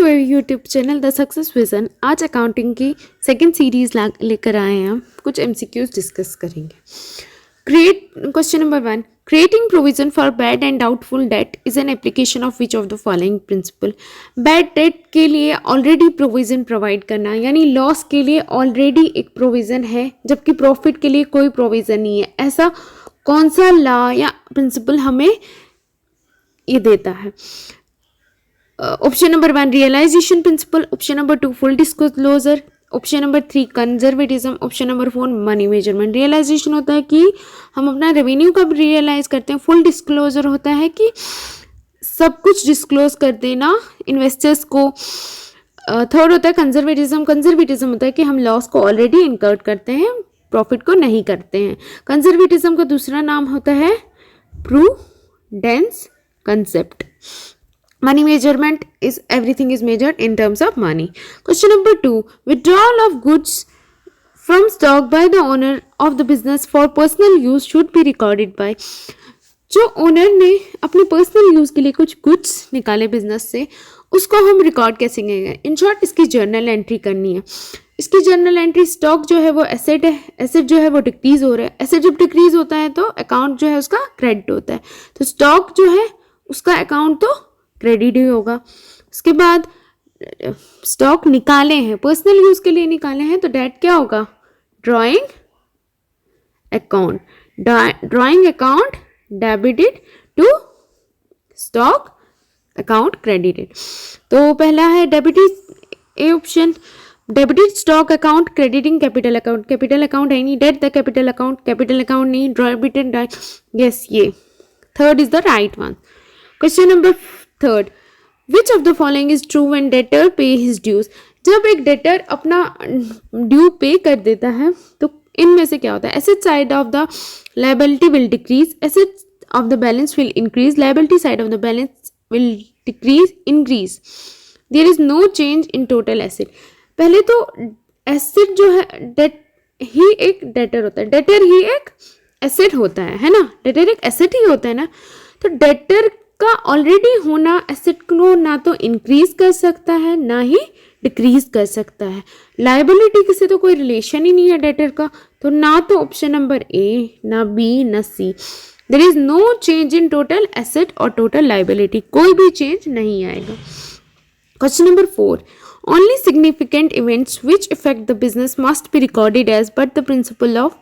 मेरे YouTube channel the success vision. आज accounting की सेकंड सीरीज लेकर आए हैं। हम कुछ एमसीक्यूज डिस्कस करेंगे। Question number 1, creating provision for bad and doubtful debt is an application of which of the following principle. Bad debt के लिए ऑलरेडी प्रोविजन प्रोवाइड करना, यानी लॉस के लिए ऑलरेडी एक प्रोविजन है जबकि प्रॉफिट के लिए कोई प्रोविजन नहीं है। ऐसा कौन सा लॉ या प्रिंसिपल हमें ये देता है? Option number 1 realisation principle, option number 2 full disclosure, option number 3 conservatism, option number 4 money measurement. Realisation होता है कि हम अपना रेवेन्यू कब रियलाइज करते हैं। फुल डिस्क्लोजर होता है कि सब कुछ डिस्क्लोज कर देना इन्वेस्टर्स को। थर्ड होता है कंजर्वेटिज्म। कंजर्वेटिज्म होता है कि हम लॉस को ऑलरेडी इनकर्ड करते हैं, प्रॉफिट को नहीं करते हैं। कंजर्वेटिज्म का दूसरा नाम होता है prudence concept. Money measurement is everything is measured in terms of money. Question number 2, withdrawal of goods from stock by the owner of the business for personal use should be recorded by। जो owner ने अपने personal use के लिए कुछ goods निकाले business से, उसको हम रिकॉर्ड कैसे करेंगे? इन शॉर्ट इसकी जर्नल एंट्री करनी है। इसकी जर्नल एंट्री, स्टॉक जो है वो एसेट है, एसेट जो है वो डिक्रीज हो रहा है। एसेट जब डिक्रीज होता है तो अकाउंट जो है उसका क्रेडिट होता है, तो स्टॉक जो है उसका अकाउंट तो क्रेडिट ही होगा। उसके बाद स्टॉक निकाले हैं, पर्सनल यूज के लिए निकाले हैं, तो डेट क्या होगा? Drawing account. Drawing account debited to stock account credited. तो पहला है debited, A option, debited stock account crediting capital account. Capital account है नहीं, debt the capital account, capital account नहीं, डेबिटेड, यस ये third is the right one. Question number 3, which of the following is true when debtor pay his dues. जब एक debtor अपना due पे कर देता है तो इनमें से क्या होता है? Asset side of the liability will decrease, asset of the balance will increase, liability side of the balance will decrease, increase. There is no change in total asset. पहले तो एसेट जो है, डेट ही एक डेटर होता है, debtor ही एक asset होता है ना, डेटर एक एसेट ही होता है ना। तो डेटर का ऑलरेडी होना एसेट को ना तो इंक्रीज कर सकता है ना ही डिक्रीज कर सकता है। लायबिलिटी से तो कोई रिलेशन ही नहीं है डेटर का, तो ना तो ऑप्शन नंबर ए, ना बी, ना C. There is no change in total asset और टोटल लायबिलिटी, कोई भी चेंज नहीं आएगा। Question number 4, only significant events which affect the business must be recorded as per the principle of.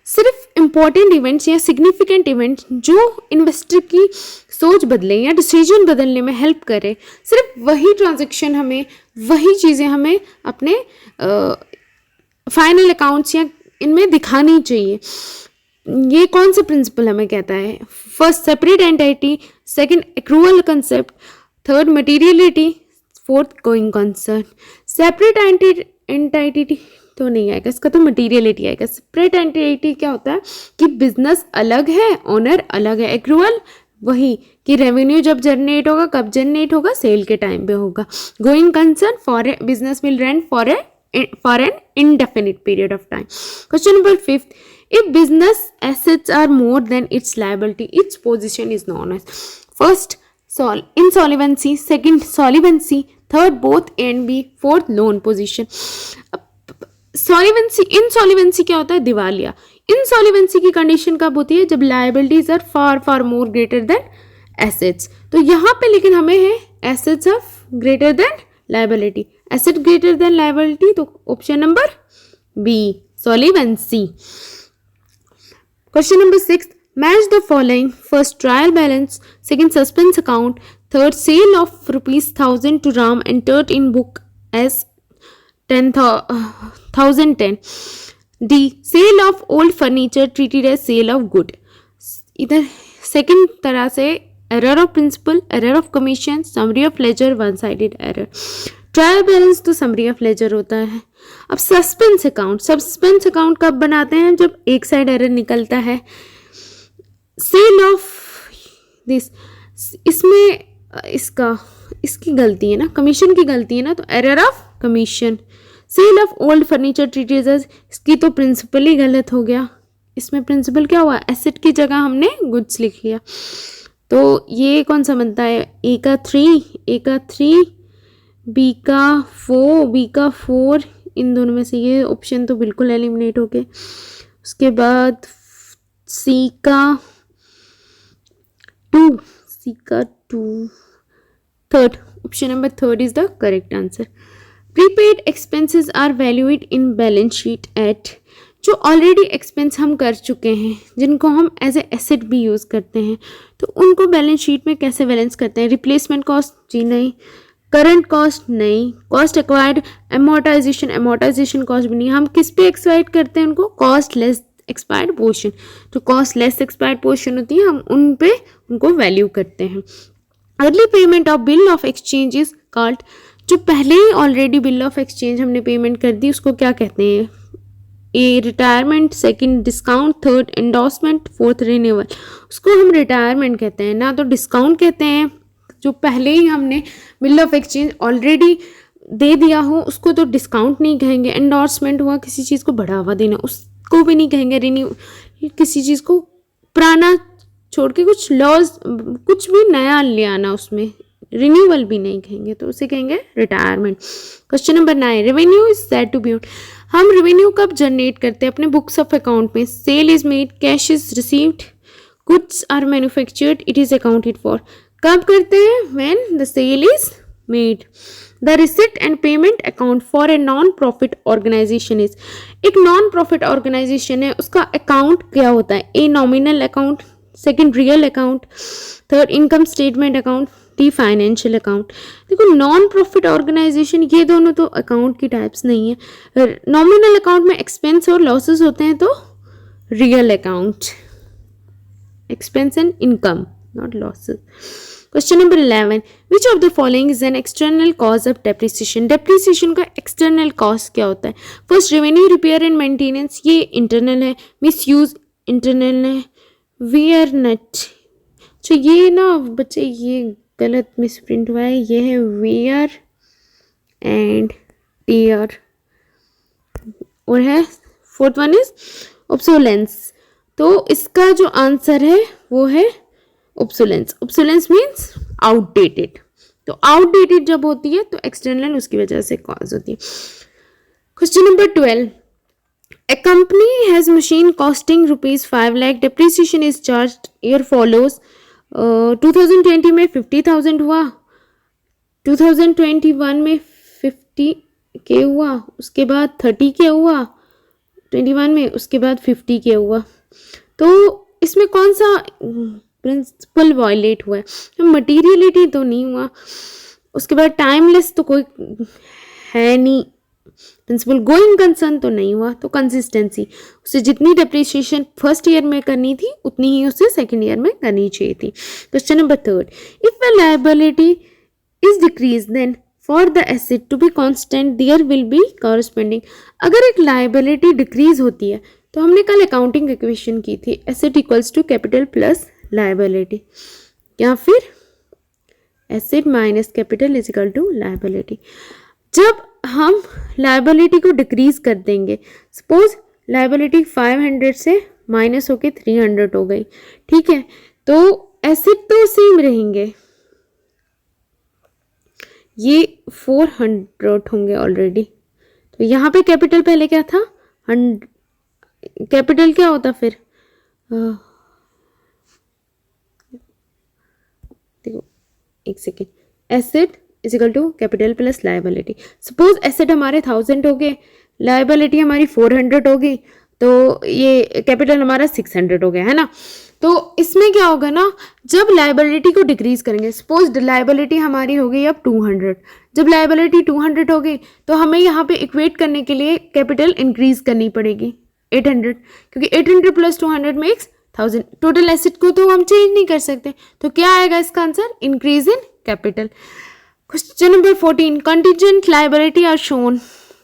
सिर्फ important events या significant events जो investor की सोच बदले या डिसीजन बदलने में हेल्प करे, सिर्फ वही ट्रांजैक्शन हमें, वही चीज़ें हमें अपने फाइनल अकाउंट्स या इनमें दिखानी चाहिए। ये कौन सा प्रिंसिपल हमें कहता है? First separate entity, second accrual concept, third materiality, fourth going concern. Separate entity तो नहीं आएगा, इसका तो मटेरियलिटी आएगा। सेपरेट एंटिटी क्या होता है कि बिजनेस अलग है, ओनर अलग है। एक्रूअल वही कि रेवेन्यू जब जनरेट होगा, कब जनरेट होगा? सेल के टाइम पे होगा। Going concern, for business will run for an indefinite period of time. Question number 5, if business assets are more than its liability, its position is known as first insolvency, second solvency, third both A and B, fourth loan position. सॉलिवेंसी, इनसॉलिवेंसी क्या होता है? दिवालिया। इनसॉलिवेंसी की condition कब होती है? जब liabilities are far far more greater than assets. तो यहाँ पे लेकिन हमें है assets are greater than liability, asset greater than liability, तो option number B solvency. Question number 6, match the following, first trial balance, second suspense account, third sale of ₹1000 to Ram entered in book as 1010। D sale of old furniture treated as sale of good. इधर second तरह से error of principal, error of commission, summary of ledger, one sided error. Trial balance तो summary of ledger होता है। अब suspense account, suspense account कब बनाते हैं? जब एक साइड एरर निकलता है। सेल ऑफ दिस, इसमें इसकी गलती है ना, कमीशन की गलती है ना, तो error of commission. Sale of old furniture treated as, इसकी तो प्रिंसिपल ही गलत हो गया। इसमें प्रिंसिपल क्या हुआ? एसेट की जगह हमने गुड्स लिख लिया। तो ये कौन सा बनता है? ए का 3, बी का फोर, इन दोनों में से ये ऑप्शन तो बिल्कुल एलिमिनेट हो गए। उसके बाद सी का two, third, option number third is the correct answer. Prepaid expenses are valued in balance sheet at, जो ऑलरेडी एक्सपेंस हम कर चुके हैं, जिनको हम एज ए एसेट भी यूज़ करते हैं, तो उनको बैलेंस शीट में कैसे बैलेंस करते हैं? रिप्लेसमेंट कॉस्ट, जी नहीं। करंट कॉस्ट, नहीं। कॉस्ट एक्वायर्ड, अमोर्टाइजेशन कॉस्ट भी नहीं। हम किस पे एक्सपायर्ड करते हैं उनको? Cost less expired portion. तो कॉस्ट लेस एक्सपायर्ड पोर्शन होती है, हम उन पे उनको वैल्यू करते हैं। Early payment of bill of exchange is called, जो पहले ही ऑलरेडी बिल ऑफ एक्सचेंज हमने पेमेंट कर दी उसको क्या कहते हैं? A retirement, second discount, third endorsement, fourth renewal. उसको हम रिटायरमेंट कहते हैं, ना तो डिस्काउंट कहते हैं। जो पहले ही हमने बिल ऑफ एक्सचेंज ऑलरेडी दे दिया हो उसको तो डिस्काउंट नहीं कहेंगे। एंडोर्समेंट हुआ किसी चीज़ को बढ़ावा देना, उसको भी नहीं कहेंगे। रिन्यू, किसी चीज़ को पुराना छोड़ के कुछ लॉज, कुछ भी नया ले आना, उसमें रिन्यूअल भी नहीं कहेंगे, तो उसे कहेंगे retirement. Question number 9, revenue is said to be, हम रेवेन्यू कब जनरेट करते हैं? अपने बुक्स ऑफ अकाउंट में। Sale is made, cash is received, goods are manufactured, it is accounted for. कब करते हैं? When the sale is made. The receipt and payment account for a non profit organisation is, एक non profit organisation है, उसका account क्या होता है? A nominal account, second real account, third income statement account, D financial account. देखो non profit organisation, ये दोनों तो अकाउंट की टाइप्स नहीं है। नॉमिनल अकाउंट में एक्सपेंस और लॉसेस होते हैं, तो real account, expense and income, not losses. Question number 11, which of the following is an external cause of depreciation? Depreciation का एक्सटर्नल कॉज क्या होता है? First, revenue, repair and maintenance, ये इंटरनल है। मिस यूज इंटरनल है। Where net, तो ये ना बच्चे ये गलत मिस प्रिंट हुआ है, ये है वेयर एंड टीयर, और है फोर्थ वन इज ऑब्सोलेंस। तो इसका जो आंसर है वो है ऑब्सोलेंस। ऑब्सोलेंस मीन्स आउटडेटेड, तो आउटडेटेड जब होती है तो एक्सटर्नल उसकी वजह से कॉज होती है। Question number 12, a company has machine costing rupees 5 lakh, depreciation is charged here follows। 2020 में 50,000 हुआ, 2021 में 50 के हुआ, उसके बाद 30 के हुआ 21 में, उसके बाद 50 के हुआ। तो इसमें कौन सा प्रिंसिपल वायलेट हुआ है? मटीरियलिटी तो नहीं हुआ, उसके बाद टाइमलेस तो कोई है नहीं, प्रिंसिपल गोइंग कंसर्न तो नहीं हुआ, तो कंसिस्टेंसी, उसे जितनी डेप्रिसिएशन फर्स्ट ईयर में करनी थी उतनी ही उसे सेकेंड ईयर में करनी चाहिए थी। Question number 3, if a liability is decrease then for the asset to be constant there will be corresponding. अगर एक लायबिलिटी डिक्रीज होती है तो हमने कल अकाउंटिंग इक्वेशन की थी, asset equals to capital plus liability, या फिर asset minus capital is equal to liability. जब हम लायबिलिटी को डिक्रीज कर देंगे, सपोज लायबिलिटी 500 से माइनस होके 300 हो गई, ठीक है, तो एसेट तो सेम रहेंगे, ये 400 होंगे ऑलरेडी। तो यहाँ पे कैपिटल पहले क्या था? कैपिटल क्या होता फिर? देखो एक second, asset is equal to capital plus liability. Suppose asset हमारे 1000 हो गए, लायबिलिटी हमारी 400 हो गई, तो ये कैपिटल हमारा 600 हो गया, है ना। तो इसमें क्या होगा ना, जब लायबिलिटी को डिक्रीज करेंगे, सपोज लायबिलिटी हमारी हो गई अब 200, जब लायबिलिटी 200 हो गई तो हमें यहाँ पे इक्वेट करने के लिए कैपिटल इंक्रीज करनी पड़ेगी 800, क्योंकि 800 प्लस 200 मेक्स 1000। टोटल एसेट को तो हम चेंज नहीं कर सकते, तो क्या आएगा इसका answer? Increase in capital. Question number 14, contingent liability are shown.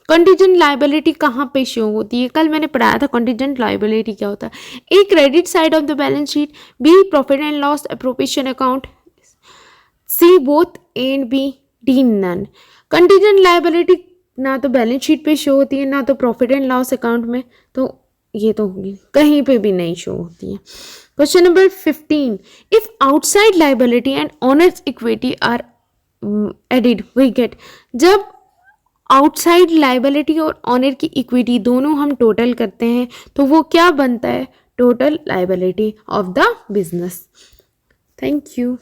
Contingent liability कहाँ पे शो होती है? कल मैंने पढ़ाया था कंटीजेंट लायबिलिटी क्या होता है। A credit side of the balance sheet, B profit and loss appropriation account, C both and B, D none. Contingent liability ना तो बैलेंस शीट पे शो होती है ना तो प्रॉफिट एंड लॉस अकाउंट में, तो ये तो होगी कहीं पे भी नहीं शो होती है। Question number 15, if outside liability and owners equity are added we get. जब आउटसाइड लाइबिलिटी और ऑनर की इक्विटी दोनों हम टोटल करते हैं तो वो क्या बनता है, total liability of the business. Thank you.